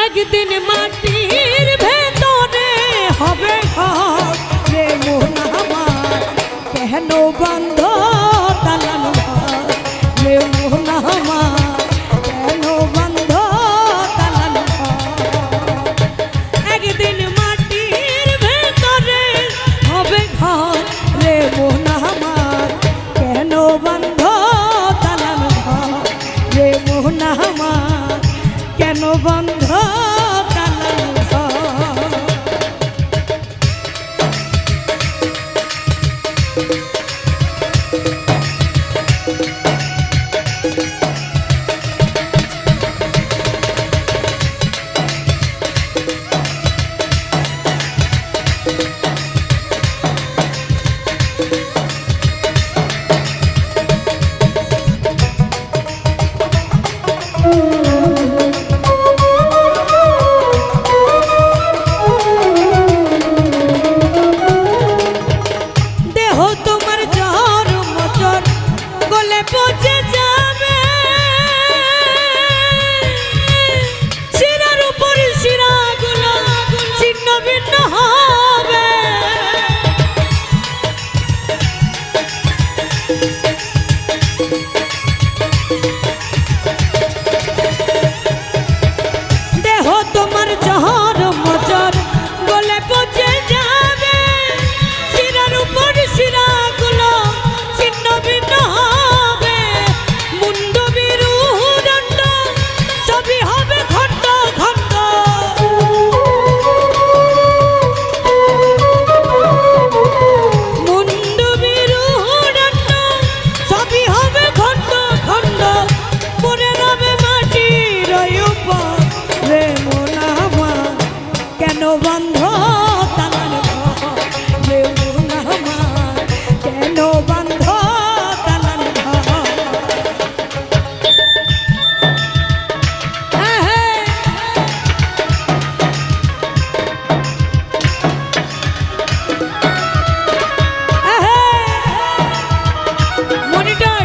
একদিন মাটির ভেতরে হবে ঘর রে মন আমার কেন বন্ধ দালান ঘর রে মন আমার কেন বন্ধ দালান ঘর একদিন মাটির ভেতরে হবে ঘর রে মন আমার কেন বন্ধ দালান ঘর রে মন আমার কেন বন্ধ দালান ঘর বন্ধ দালান ঘর রে মন আমার কেন বন্ধ দালান ঘর মনিটর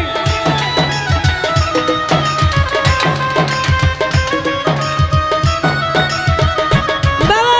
বাবা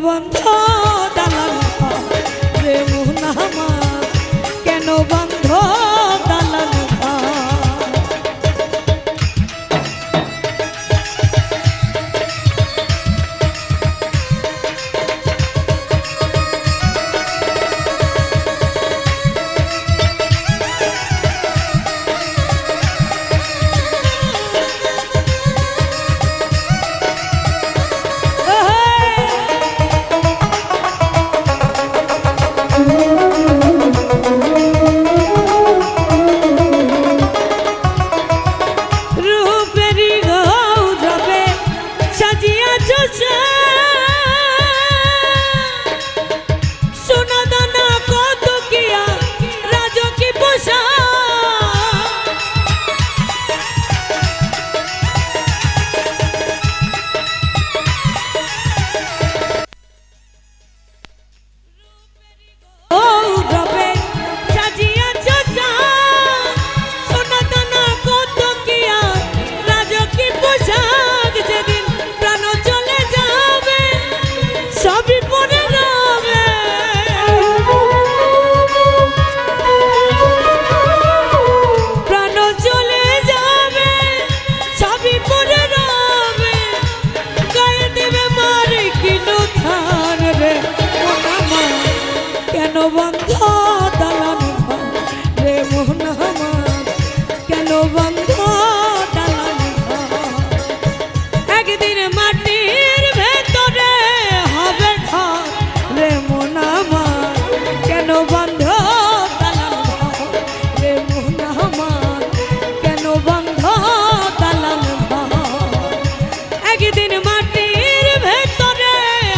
বন্ধ দালান ঘর রে মন আমার কেন বন্ধ দালান ঘর বন্ধ দালান ঘর রে মন আমার কেন বন্ধ দালান ঘর একদিন মাটির ভেতরে হবে ঘর রে মন আমার কেন বন্ধ দালান ঘর রে মন আমার কেন বন্ধ দালান ঘর একদিন মাটির ভেতরে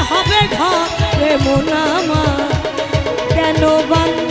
হবে ঘর রে মন আমার কেন বন্ধ